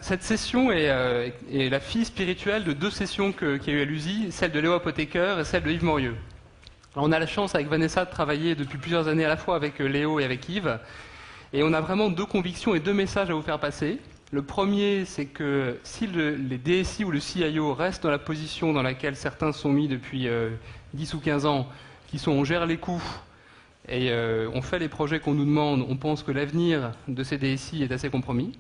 Cette session est la fille spirituelle de deux sessions qu'il y a eu à l'USI, celle de Léo Apotheker et celle de Yves Morieux. Alors on a la chance avec Vanessa de travailler depuis plusieurs années à la fois avec Léo et avec Yves, et on a vraiment deux convictions et deux messages à vous faire passer. Le premier, c'est que si les DSI ou le CIO restent dans la position dans laquelle certains sont mis depuis 10 ou 15 ans, qui sont on gère les coûts et on fait les projets qu'on nous demande, on pense que l'avenir de ces DSI est assez compromis.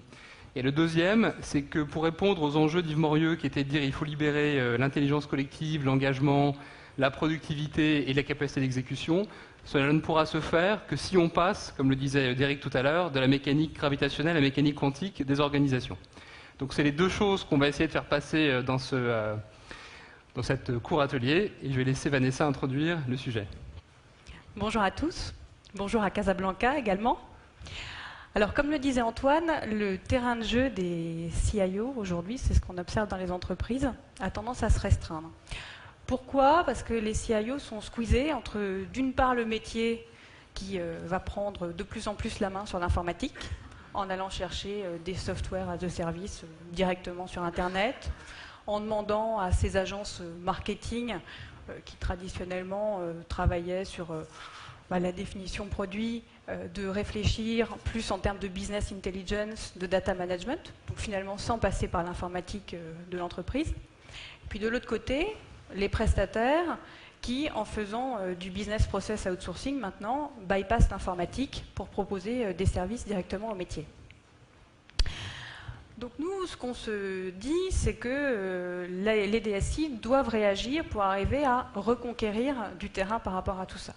Et le deuxième, c'est que pour répondre aux enjeux d'Yves Morieux, qui était de dire qu'il faut libérer l'intelligence collective, l'engagement, la productivité et la capacité d'exécution, cela ne pourra se faire que si on passe, comme le disait Derek tout à l'heure, de la mécanique gravitationnelle à la mécanique quantique des organisations. Donc c'est les deux choses qu'on va essayer de faire passer dans cette cour atelier, et je vais laisser Vanessa introduire le sujet. Bonjour à tous, bonjour à Casablanca également. Alors, comme le disait Antoine, le terrain de jeu des CIO aujourd'hui, c'est ce qu'on observe dans les entreprises, a tendance à se restreindre. Pourquoi ? Parce que les CIO sont squeezés entre, d'une part, le métier qui va prendre de plus en plus la main sur l'informatique, en allant chercher des softwares as a service directement sur Internet, en demandant à ces agences marketing qui traditionnellement travaillaient sur la définition produit, de réfléchir plus en termes de business intelligence, de data management, donc finalement sans passer par l'informatique de l'entreprise. Puis de l'autre côté, les prestataires qui, en faisant du business process outsourcing maintenant, bypassent l'informatique pour proposer des services directement au métier. Donc nous, ce qu'on se dit, c'est que les DSI doivent réagir pour arriver à reconquérir du terrain par rapport à tout ça.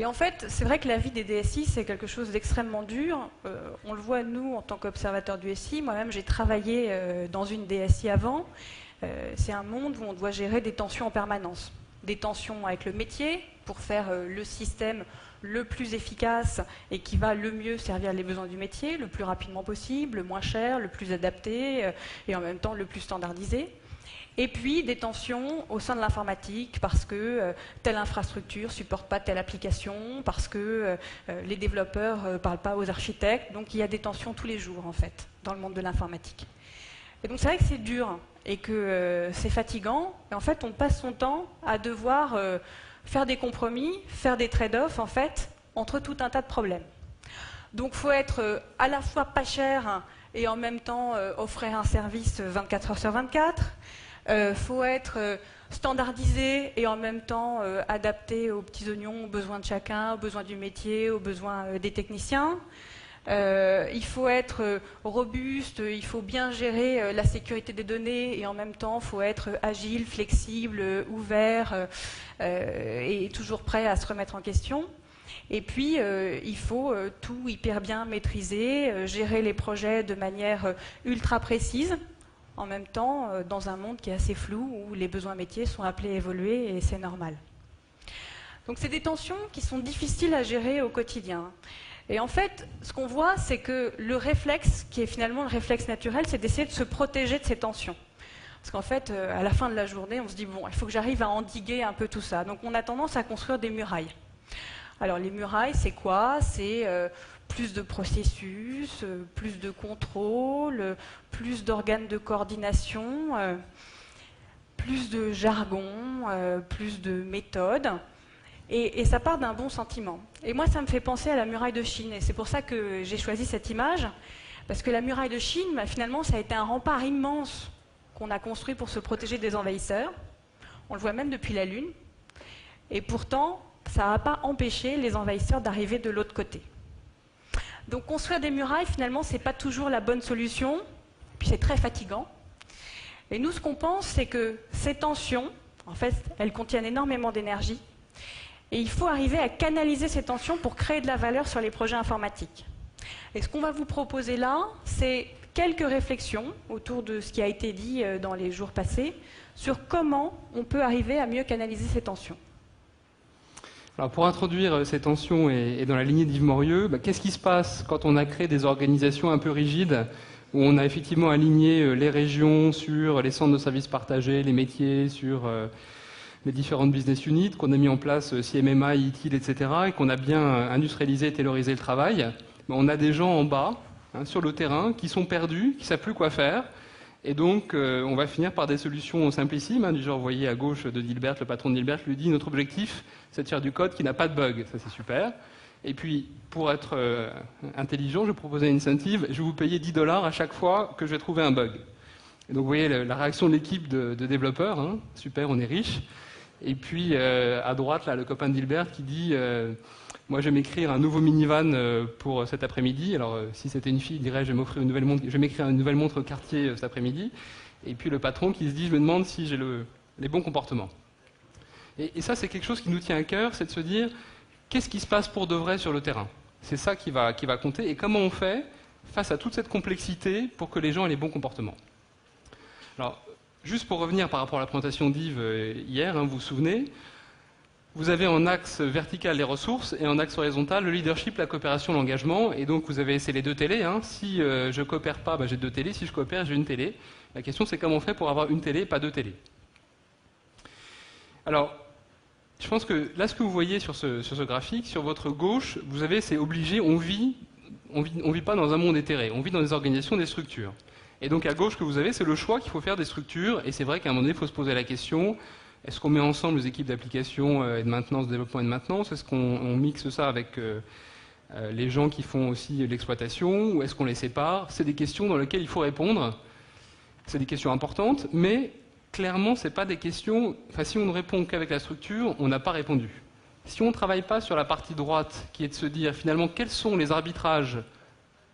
Et en fait, c'est vrai que la vie des DSI, c'est quelque chose d'extrêmement dur. On le voit, nous, en tant qu'observateurs du SI. Moi-même, j'ai travaillé dans une DSI avant. C'est un monde où on doit gérer des tensions en permanence. Des tensions avec le métier pour faire le système le plus efficace et qui va le mieux servir les besoins du métier, le plus rapidement possible, le moins cher, le plus adapté et en même temps le plus standardisé. Et puis des tensions au sein de l'informatique parce que telle infrastructure ne supporte pas telle application, parce que les développeurs ne parlent pas aux architectes. Donc il y a des tensions tous les jours en fait dans le monde de l'informatique. Et donc c'est vrai que c'est dur et que c'est fatigant. Et en fait on passe son temps à devoir faire des compromis, faire des trade-offs en fait entre tout un tas de problèmes. Donc il faut être à la fois pas cher et en même temps offrir un service 24 heures sur 24. Faut être standardisé et en même temps adapté aux petits oignons, aux besoins de chacun, aux besoins du métier, aux besoins des techniciens. Il faut être robuste, il faut bien gérer la sécurité des données et en même temps il faut être agile, flexible, ouvert et toujours prêt à se remettre en question. Et puis il faut tout hyper bien maîtriser, gérer les projets de manière ultra précise. En même temps, dans un monde qui est assez flou, où les besoins métiers sont appelés à évoluer, et c'est normal. Donc c'est des tensions qui sont difficiles à gérer au quotidien. Et en fait, ce qu'on voit, c'est que le réflexe, qui est finalement le réflexe naturel, c'est d'essayer de se protéger de ces tensions. Parce qu'en fait, à la fin de la journée, on se dit, bon, il faut que j'arrive à endiguer un peu tout ça. Donc on a tendance à construire des murailles. Alors les murailles, c'est quoi ? C'est plus de processus, plus de contrôle, plus d'organes de coordination, plus de jargon, plus de méthodes. Et ça part d'un bon sentiment. Et moi, ça me fait penser à la muraille de Chine. Et c'est pour ça que j'ai choisi cette image. Parce que la muraille de Chine, finalement, ça a été un rempart immense qu'on a construit pour se protéger des envahisseurs. On le voit même depuis la Lune. Et pourtant, ça n'a pas empêché les envahisseurs d'arriver de l'autre côté. Donc construire des murailles, finalement, ce n'est pas toujours la bonne solution, puis c'est très fatigant. Et nous, ce qu'on pense, c'est que ces tensions, en fait, elles contiennent énormément d'énergie, et il faut arriver à canaliser ces tensions pour créer de la valeur sur les projets informatiques. Et ce qu'on va vous proposer là, c'est quelques réflexions autour de ce qui a été dit dans les jours passés, sur comment on peut arriver à mieux canaliser ces tensions. Alors pour introduire ces tensions et dans la lignée d'Yves Morieux, qu'est-ce qui se passe quand on a créé des organisations un peu rigides, où on a effectivement aligné les régions sur les centres de services partagés, les métiers, sur les différentes business units, qu'on a mis en place CMMI, ITIL, etc., et qu'on a bien industrialisé et taylorisé le travail. On a des gens en bas sur le terrain, qui sont perdus, qui ne savent plus quoi faire. Et donc, on va finir par des solutions simplissimes, du genre, vous voyez à gauche de Dilbert, le patron de Dilbert lui dit, notre objectif, c'est de faire du code qui n'a pas de bug. Ça, c'est super. Et puis, pour être intelligent, je proposais une incentive, je vais vous payer $10 à chaque fois que je vais trouver un bug. Et donc, vous voyez la réaction de l'équipe de développeurs, super, on est riche. Et puis, à droite, là, le copain de Dilbert qui dit, moi, je vais m'écrire un nouveau minivan pour cet après-midi. Alors, si c'était une fille, il dirait, je vais m'écrire une nouvelle montre Cartier cet après-midi. Et puis, le patron qui se dit, je me demande si j'ai les bons comportements. Et ça, c'est quelque chose qui nous tient à cœur, c'est de se dire, qu'est-ce qui se passe pour de vrai sur le terrain? C'est ça qui va compter. Et comment on fait face à toute cette complexité pour que les gens aient les bons comportements? Alors, juste pour revenir par rapport à la présentation d'Yves hier, vous vous souvenez, vous avez en axe vertical les ressources et en axe horizontal le leadership, la coopération, l'engagement. Et donc, vous avez c'est les deux télés. Si je ne coopère pas, j'ai deux télés. Si je coopère, j'ai une télé. La question, c'est comment on fait pour avoir une télé, pas deux télés. Alors, je pense que là, ce que vous voyez sur ce graphique, sur votre gauche, vous avez, c'est obligé, on vit pas dans un monde éthéré, on vit dans des organisations, des structures. Et donc à gauche, que vous avez, c'est le choix qu'il faut faire des structures, et c'est vrai qu'à un moment donné, il faut se poser la question, est-ce qu'on met ensemble les équipes d'application et de maintenance, de développement et de maintenance? Est-ce qu'on mixe ça avec les gens qui font aussi l'exploitation, ou est-ce qu'on les sépare? C'est des questions dans lesquelles il faut répondre. C'est des questions importantes, mais clairement, ce n'est pas des questions... Enfin, si on ne répond qu'avec la structure, on n'a pas répondu. Si on ne travaille pas sur la partie droite, qui est de se dire, finalement, quels sont les arbitrages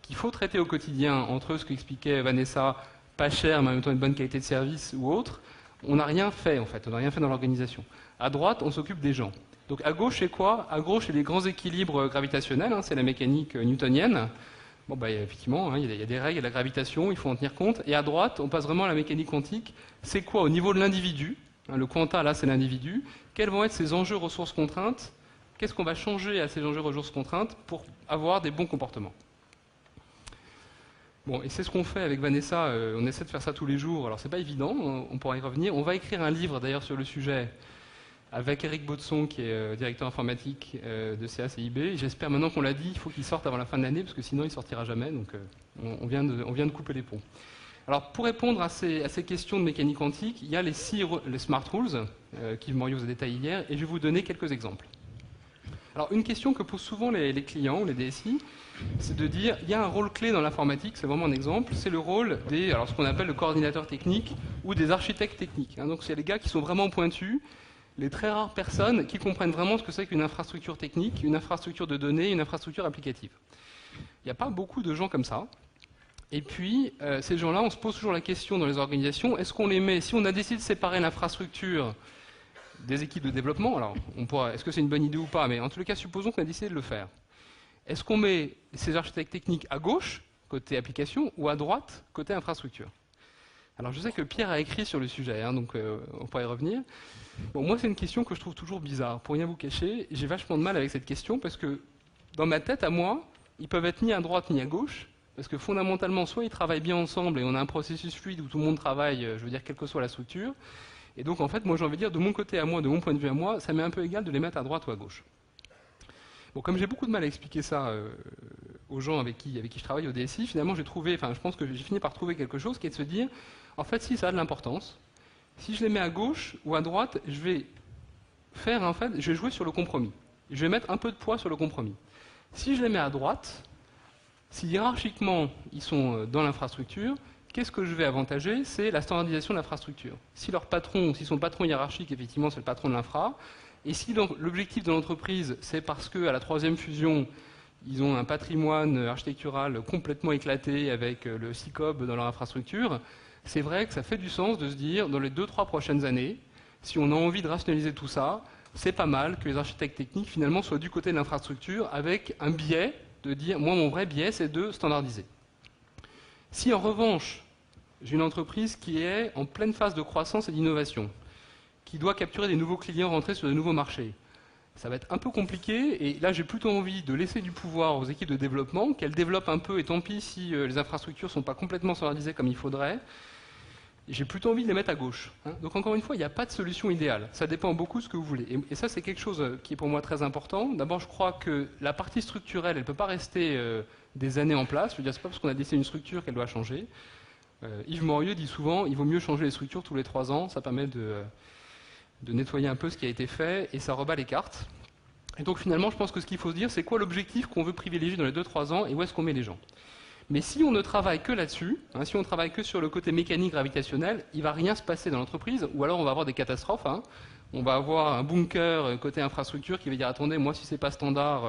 qu'il faut traiter au quotidien, entre ce qu'expliquait Vanessa, pas cher, mais en même temps une bonne qualité de service ou autre, on n'a rien fait, en fait. On n'a rien fait dans l'organisation. À droite, on s'occupe des gens. Donc à gauche, c'est quoi? À gauche, c'est les grands équilibres gravitationnels, c'est la mécanique newtonienne. Bon, effectivement, il y a des règles, il y a de la gravitation, il faut en tenir compte. Et à droite, on passe vraiment à la mécanique quantique. C'est quoi au niveau de l'individu? Le quanta, là, c'est l'individu. Quels vont être ses enjeux ressources contraintes? Qu'est-ce qu'on va changer à ces enjeux ressources contraintes pour avoir des bons comportements? Bon, et c'est ce qu'on fait avec Vanessa. On essaie de faire ça tous les jours. Alors, c'est pas évident, on pourra y revenir. On va écrire un livre, d'ailleurs, sur le sujet, avec Eric Baudson, qui est directeur informatique de CA-CIB. J'espère maintenant qu'on l'a dit, il faut qu'il sorte avant la fin de l'année, parce que sinon il ne sortira jamais. Donc on vient de couper les ponts. Alors pour répondre à ces questions de mécanique quantique, il y a les Smart Rules, qu'Yves Moriot vous a détaillé hier, et je vais vous donner quelques exemples. Alors une question que posent souvent les clients, les DSI, c'est de dire, il y a un rôle clé dans l'informatique, c'est vraiment un exemple, c'est le rôle ce qu'on appelle le coordinateur technique ou des architectes techniques. Donc c'est les gars qui sont vraiment pointus, les très rares personnes qui comprennent vraiment ce que c'est qu'une infrastructure technique, une infrastructure de données, une infrastructure applicative. Il n'y a pas beaucoup de gens comme ça. Et puis, ces gens-là, on se pose toujours la question dans les organisations, est-ce qu'on les met, si on a décidé de séparer l'infrastructure des équipes de développement, alors est-ce que c'est une bonne idée ou pas, mais en tout cas, supposons qu'on a décidé de le faire. Est-ce qu'on met ces architectes techniques à gauche, côté application, ou à droite, côté infrastructure? Alors je sais que Pierre a écrit sur le sujet, donc on pourra y revenir. Bon, moi c'est une question que je trouve toujours bizarre. Pour rien vous cacher, j'ai vachement de mal avec cette question parce que dans ma tête, à moi, ils peuvent être ni à droite ni à gauche, parce que fondamentalement, soit ils travaillent bien ensemble et on a un processus fluide où tout le monde travaille, je veux dire, quelle que soit la structure. Et donc en fait, moi j'ai envie de dire, de mon côté à moi, de mon point de vue à moi, ça m'est un peu égal de les mettre à droite ou à gauche. Bon, comme j'ai beaucoup de mal à expliquer ça aux gens avec qui je travaille au DSI, finalement je pense que j'ai fini par trouver quelque chose qui est de se dire, en fait, si ça a de l'importance, si je les mets à gauche ou à droite, je vais jouer sur le compromis. Je vais mettre un peu de poids sur le compromis. Si je les mets à droite, si hiérarchiquement ils sont dans l'infrastructure, qu'est-ce que je vais avantager? C'est la standardisation de l'infrastructure. Si son patron hiérarchique, effectivement, c'est le patron de l'infra, et si l'objectif de l'entreprise, c'est parce qu'à la 3e fusion, ils ont un patrimoine architectural complètement éclaté avec le SICOB dans leur infrastructure, c'est vrai que ça fait du sens de se dire, dans les 2-3 prochaines années, si on a envie de rationaliser tout ça, c'est pas mal que les architectes techniques, finalement, soient du côté de l'infrastructure avec un biais de dire, moi, mon vrai biais, c'est de standardiser. Si, en revanche, j'ai une entreprise qui est en pleine phase de croissance et d'innovation, qui doit capturer des nouveaux clients, rentrer sur de nouveaux marchés, ça va être un peu compliqué, et là j'ai plutôt envie de laisser du pouvoir aux équipes de développement, qu'elles développent un peu, et tant pis si les infrastructures ne sont pas complètement standardisées comme il faudrait, j'ai plutôt envie de les mettre à gauche. Donc encore une fois, il n'y a pas de solution idéale, ça dépend beaucoup de ce que vous voulez. Et ça c'est quelque chose qui est pour moi très important. D'abord je crois que la partie structurelle, elle ne peut pas rester des années en place. Je veux dire, c'est pas parce qu'on a décidé une structure qu'elle doit changer. Yves Morieux dit souvent, il vaut mieux changer les structures tous les 3 ans, ça permet de nettoyer un peu ce qui a été fait, et ça rebat les cartes. Et donc finalement, je pense que ce qu'il faut se dire, c'est quoi l'objectif qu'on veut privilégier dans les 2-3 ans, et où est-ce qu'on met les gens. Mais si on ne travaille que là-dessus, si on travaille que sur le côté mécanique gravitationnel, il ne va rien se passer dans l'entreprise, ou alors on va avoir des catastrophes. On va avoir un bunker côté infrastructure qui va dire attendez, moi si c'est pas standard,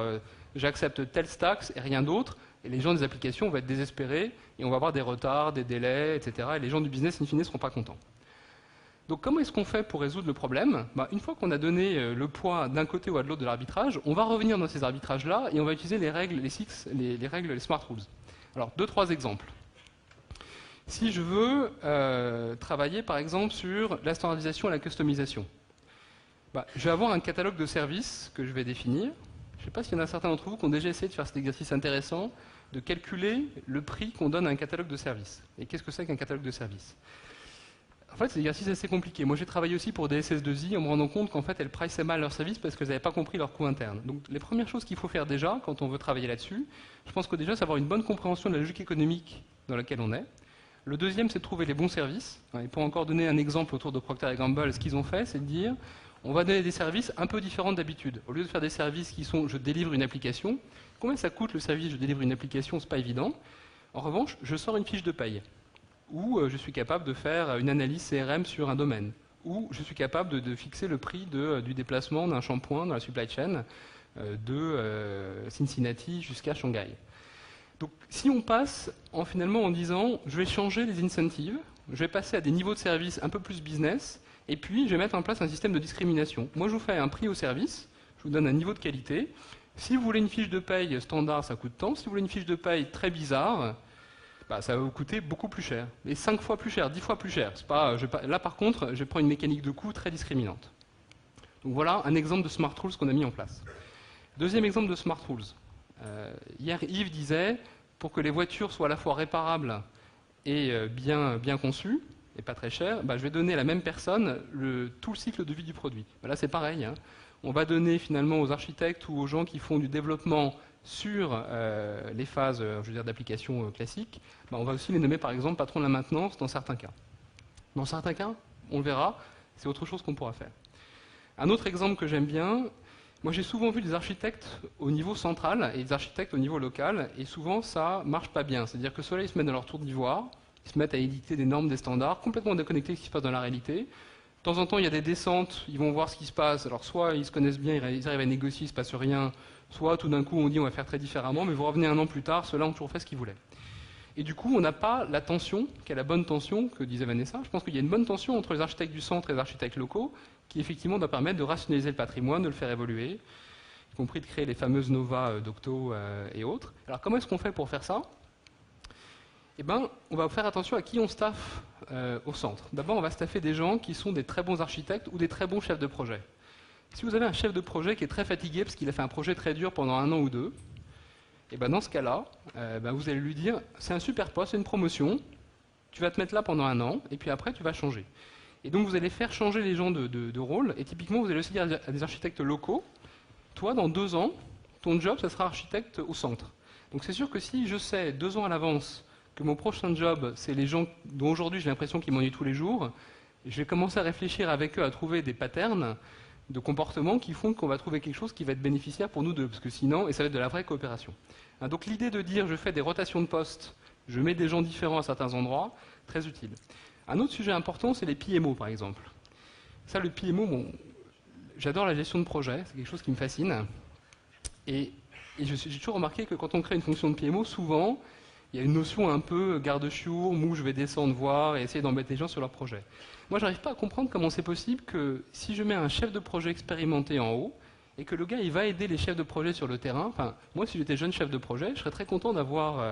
j'accepte tel stacks et rien d'autre. Et les gens des applications vont être désespérés et on va avoir des retards, des délais, etc. Et les gens du business in fine ne seront pas contents. Donc comment est-ce qu'on fait pour résoudre le problème ? Une fois qu'on a donné le poids d'un côté ou à de l'autre de l'arbitrage, on va revenir dans ces arbitrages-là et on va utiliser les règles, les règles, les smart rules. Alors 2-3 exemples. Si je veux travailler par exemple sur la standardisation et la customisation, je vais avoir un catalogue de services que je vais définir. Je ne sais pas s'il y en a certains d'entre vous qui ont déjà essayé de faire cet exercice intéressant, de calculer le prix qu'on donne à un catalogue de services. Et qu'est-ce que c'est qu'un catalogue de services ? En fait, c'est un exercice assez compliqué. Moi, j'ai travaillé aussi pour des SS2I en me rendant compte qu'en fait, elles priçaient mal leurs services parce qu'elles n'avaient pas compris leur coût interne. Donc, les premières choses qu'il faut faire déjà, quand on veut travailler là-dessus, je pense que déjà, c'est avoir une bonne compréhension de la logique économique dans laquelle on est. Le deuxième, c'est de trouver les bons services. Et pour encore donner un exemple autour de Procter & Gamble, ce qu'ils ont fait, c'est de dire on va donner des services un peu différents d'habitude. Au lieu de faire des services qui sont je délivre une application, combien ça coûte le service je délivre une application, c'est pas évident. En revanche, je sors une fiche de paye, ou je suis capable de faire une analyse CRM sur un domaine, ou je suis capable de fixer le prix du déplacement d'un shampoing dans la supply chain de Cincinnati jusqu'à Shanghai. Donc si on passe finalement en disant je vais changer les incentives, je vais passer à des niveaux de service un peu plus business, et puis je vais mettre en place un système de discrimination. Moi je vous fais un prix au service, je vous donne un niveau de qualité. Si vous voulez une fiche de paye standard, ça coûte tant. Si vous voulez une fiche de paye très bizarre, ça va vous coûter beaucoup plus cher. Et 5 fois plus cher, 10 fois plus cher. Là par contre, je prends une mécanique de coût très discriminante. Donc voilà un exemple de smart rules qu'on a mis en place. Deuxième exemple de smart rules. Hier Yves disait, pour que les voitures soient à la fois réparables et bien conçues, et pas très cher, je vais donner à la même personne tout le cycle de vie du produit. Là c'est pareil. On va donner finalement aux architectes ou aux gens qui font du développement sur les phases d'application classiques, on va aussi les nommer par exemple patron de la maintenance dans certains cas. Dans certains cas, on le verra, c'est autre chose qu'on pourra faire. Un autre exemple que j'aime bien, moi j'ai souvent vu des architectes au niveau central et des architectes au niveau local, et souvent ça marche pas bien. C'est-à-dire que ceux-là ils se mettent dans leur tour d'ivoire, ils se mettent à éditer des normes, des standards, complètement déconnectés de ce qui se passe dans la réalité. De temps en temps, il y a des descentes, ils vont voir ce qui se passe. Alors, soit ils se connaissent bien, ils arrivent à négocier, il ne se passe rien, soit tout d'un coup, on dit on va faire très différemment, mais vous revenez un an plus tard, ceux-là ont toujours fait ce qu'ils voulaient. Et du coup, on n'a pas la tension, qui est la bonne tension que disait Vanessa. Je pense qu'il y a une bonne tension entre les architectes du centre et les architectes locaux, qui effectivement doit permettre de rationaliser le patrimoine, de le faire évoluer, y compris de créer les fameuses Nova d'Octo et autres. Alors, comment est-ce qu'on fait pour faire ça ? On va faire attention à qui on staffe au centre. D'abord, on va staffer des gens qui sont des très bons architectes ou des très bons chefs de projet. Si vous avez un chef de projet qui est très fatigué parce qu'il a fait un projet très dur pendant 1 an ou 2, dans ce cas-là, vous allez lui dire c'est un super poste, c'est une promotion, tu vas te mettre là pendant 1 an, et puis après tu vas changer. Et donc vous allez faire changer les gens de rôle, et typiquement vous allez aussi dire à des architectes locaux, toi dans 2 ans, ton job ça sera architecte au centre. Donc c'est sûr que si je sais 2 ans à l'avance que mon prochain job, c'est les gens dont aujourd'hui j'ai l'impression qu'ils m'ennuient tous les jours, je vais commencer à réfléchir avec eux à trouver des patterns de comportements qui font qu'on va trouver quelque chose qui va être bénéficiaire pour nous deux, parce que sinon, et ça va être de la vraie coopération. Donc l'idée de dire je fais des rotations de postes, je mets des gens différents à certains endroits, très utile. Un autre sujet important, c'est les PMO par exemple. Ça, le PMO, j'adore la gestion de projet, c'est quelque chose qui me fascine. Et j'ai toujours remarqué que quand on crée une fonction de PMO, souvent, il y a une notion un peu garde-chiourme où je vais descendre voir et essayer d'embêter les gens sur leur projet. Moi, j'arrive pas à comprendre comment c'est possible que si je mets un chef de projet expérimenté en haut et que le gars il va aider les chefs de projet sur le terrain, moi si j'étais jeune chef de projet, je serais très content d'avoir,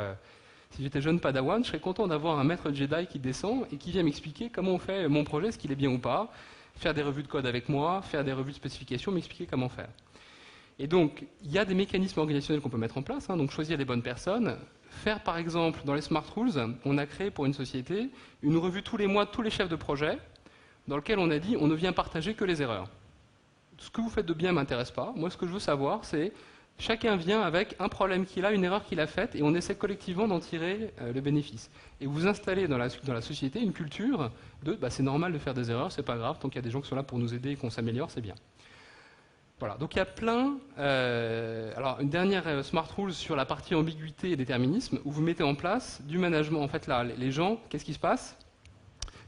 si j'étais jeune padawan, je serais content d'avoir un maître Jedi qui descend et qui vient m'expliquer comment on fait mon projet, est-ce qu'il est bien ou pas, faire des revues de code avec moi, faire des revues de spécifications, m'expliquer comment faire. Et donc, il y a des mécanismes organisationnels qu'on peut mettre en place, donc choisir les bonnes personnes. Faire par exemple, dans les Smart Rules, on a créé pour une société une revue tous les mois de tous les chefs de projet, dans lequel on a dit on ne vient partager que les erreurs. Ce que vous faites de bien ne m'intéresse pas. Moi, ce que je veux savoir, c'est Chacun vient avec un problème qu'il a, une erreur qu'il a faite, et on essaie collectivement d'en tirer le bénéfice. Et vous installez dans la société une culture de bah, c'est normal de faire des erreurs, c'est pas grave, tant qu'il y a des gens qui sont là pour nous aider et qu'on s'améliore, c'est bien. Voilà, donc il y a plein... alors une dernière smart rules sur la partie ambiguïté et déterminisme, où vous mettez en place du management. En fait là, les gens, qu'est-ce qui se passe?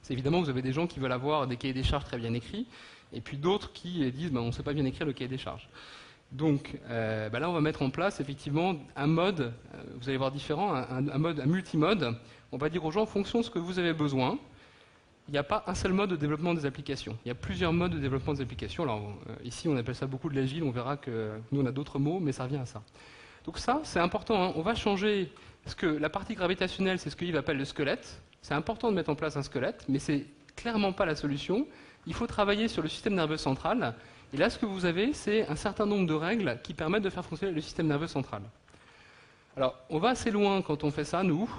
C'est évidemment, vous avez des gens qui veulent avoir des cahiers des charges très bien écrits, et puis d'autres qui disent bah, on ne sait pas bien écrire le cahier des charges. Donc bah là, on va mettre en place effectivement un mode, vous allez voir différent, un multimode. On va dire aux gens, en fonction de ce que vous avez besoin, il n'y a pas un seul mode de développement des applications. Il y a plusieurs modes de développement des applications. Alors ici, on appelle ça beaucoup de l'agile, on verra que nous, on a d'autres mots, mais ça revient à ça. Donc ça, c'est important, hein. On va changer, parce que la partie gravitationnelle, c'est ce que Yves appelle le squelette. C'est important de mettre en place un squelette, mais c'est clairement pas la solution. Il faut travailler sur le système nerveux central. Et là, ce que vous avez, c'est un certain nombre de règles qui permettent de faire fonctionner le système nerveux central. Alors, on va assez loin quand on fait ça, nous,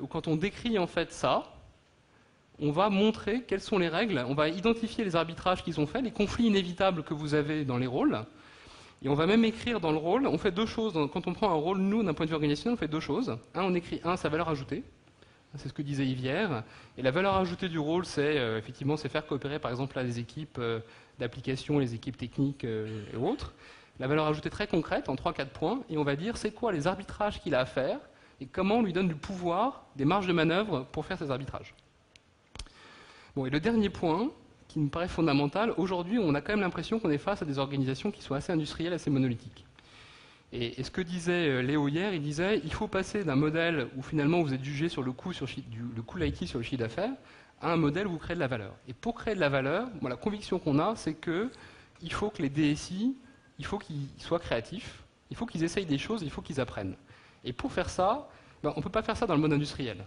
ou quand on décrit en fait ça. On va montrer quelles sont les règles, on va identifier les arbitrages qui sont faits, les conflits inévitables que vous avez dans les rôles. Et on va même écrire dans le rôle, on fait deux choses. Quand on prend un rôle, nous, d'un point de vue organisationnel, on fait deux choses. On écrit sa valeur ajoutée. C'est ce que disait Yves hier. Et la valeur ajoutée du rôle, c'est effectivement c'est faire coopérer par exemple là, les équipes d'application, les équipes techniques et autres. La valeur ajoutée très concrète en 3-4 points. Et on va dire c'est quoi les arbitrages qu'il a à faire et comment on lui donne du pouvoir, des marges de manœuvre pour faire ces arbitrages. Bon, et le dernier point, qui me paraît fondamental, aujourd'hui on a quand même l'impression qu'on est face à des organisations qui sont assez industrielles, assez monolithiques. Et ce que disait Léo hier, il disait il faut passer d'un modèle où finalement vous êtes jugé sur le coût de l'IT sur le chiffre d'affaires, à un modèle où vous créez de la valeur. Et pour créer de la valeur, bon, la conviction qu'on a, c'est qu'il faut que les DSI, il faut qu'ils soient créatifs, il faut qu'ils essayent des choses, il faut qu'ils apprennent. Et pour faire ça, ben, on ne peut pas faire ça dans le mode industriel.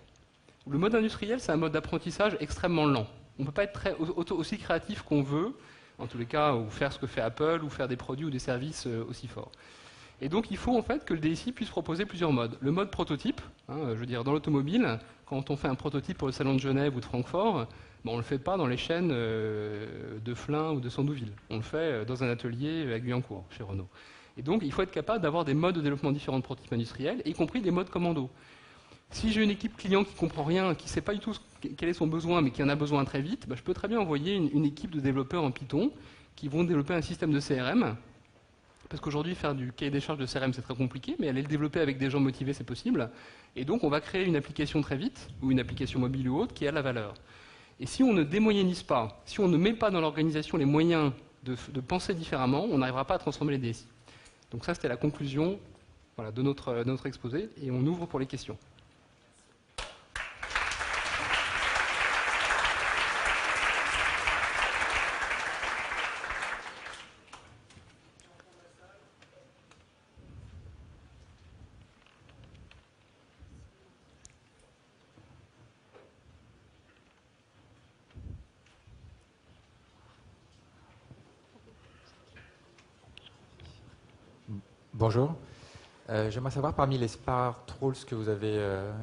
Le mode industriel, c'est un mode d'apprentissage extrêmement lent. On ne peut pas être aussi créatif qu'on veut, en tous les cas, ou faire ce que fait Apple, ou faire des produits ou des services aussi forts. Et donc, il faut en fait que le DSI puisse proposer plusieurs modes. Le mode prototype, je veux dire, dans l'automobile, quand on fait un prototype pour le salon de Genève ou de Francfort, on ne le fait pas dans les chaînes de Flins ou de Sandouville. On le fait dans un atelier à Guyancourt, chez Renault. Et donc, il faut être capable d'avoir des modes de développement différents de prototypes industriels, y compris des modes commando. Si j'ai une équipe client qui ne comprend rien, qui ne sait pas du tout quel est son besoin, mais qui en a besoin très vite, je peux très bien envoyer une équipe de développeurs en Python qui vont développer un système de CRM. Parce qu'aujourd'hui, faire du cahier des charges de CRM, c'est très compliqué, mais aller le développer avec des gens motivés, c'est possible. Et donc, on va créer une application très vite, ou une application mobile ou autre, qui a la valeur. Et si on ne démoyennise pas, si on ne met pas dans l'organisation les moyens de penser différemment, on n'arrivera pas à transformer les DSI. Donc ça, c'était la conclusion voilà, de notre exposé, et on ouvre pour les questions. Bonjour. J'aimerais savoir, parmi les smart rules que vous avez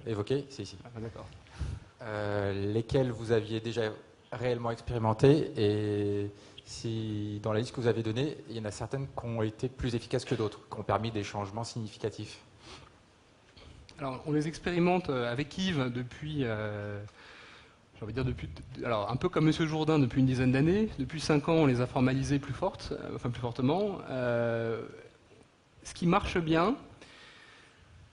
évoqués, c'est ici, D'accord. lesquels vous aviez déjà réellement expérimenté et si, dans la liste que vous avez donnée, il y en a certaines qui ont été plus efficaces que d'autres, qui ont permis des changements significatifs. Alors, on les expérimente avec Yves depuis, j'ai envie de dire alors un peu comme Monsieur Jourdain depuis une dizaine d'années. Depuis 5 ans, on les a formalisés plus fortement. Ce qui marche bien,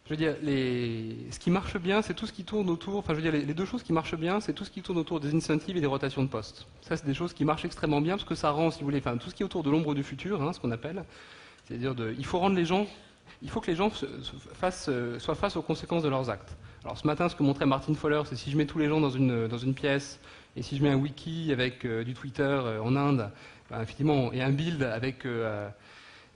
je veux dire, ce qui marche bien, c'est tout ce qui tourne autour. Enfin, je veux dire, les deux choses qui marchent bien, c'est tout ce qui tourne autour des incentives et des rotations de postes. Ça, c'est des choses qui marchent extrêmement bien parce que ça rend, si vous voulez, enfin, tout ce qui est autour de l'ombre du futur, ce qu'on appelle, c'est-à-dire, il faut rendre les gens. Il faut que les gens soient face aux conséquences de leurs actes. Alors ce matin, ce que montrait Martin Fowler, c'est si je mets tous les gens dans une pièce et si je mets un wiki avec du Twitter en Inde, effectivement, et un build avec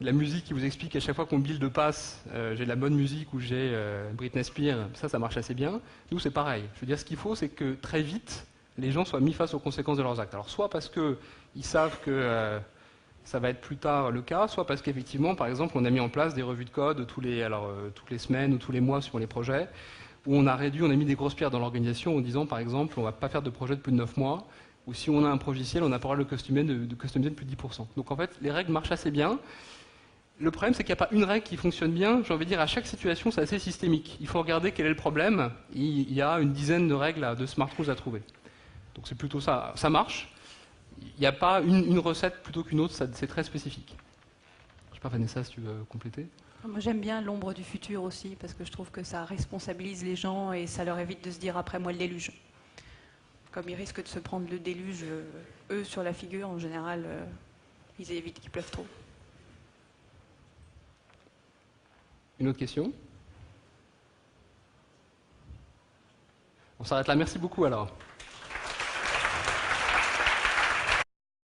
la musique qui vous explique à chaque fois qu'on build passe, j'ai la bonne musique ou j'ai Britney Spears, ça marche assez bien. Nous, c'est pareil. Je veux dire, ce qu'il faut, c'est que très vite, les gens soient mis face aux conséquences de leurs actes. Alors soit parce qu'ils savent que ça va être plus tard le cas, soit parce qu'effectivement, par exemple, on a mis en place des revues de code toutes les semaines ou tous les mois sur les projets, où on a mis des grosses pierres dans l'organisation en disant, par exemple, on ne va pas faire de projet de plus de 9 mois, ou si on a un logiciel, on n'a pas le droit de le customiser de plus de 10%. Donc en fait, les règles marchent assez bien. Le problème, c'est qu'il n'y a pas une règle qui fonctionne bien. J'ai envie de dire, à chaque situation, c'est assez systémique. Il faut regarder quel est le problème. Il y a une dizaine de règles de smart rules à trouver. Donc c'est plutôt ça. Ça marche. Il n'y a pas une recette plutôt qu'une autre. C'est très spécifique. Je ne sais pas, Vanessa, si tu veux compléter. Moi, j'aime bien l'ombre du futur aussi, parce que je trouve que ça responsabilise les gens et ça leur évite de se dire après moi le déluge. Comme ils risquent de se prendre le déluge, eux, sur la figure, en général, ils évitent qu'il pleuve trop. Une autre question? On s'arrête là. Merci beaucoup alors.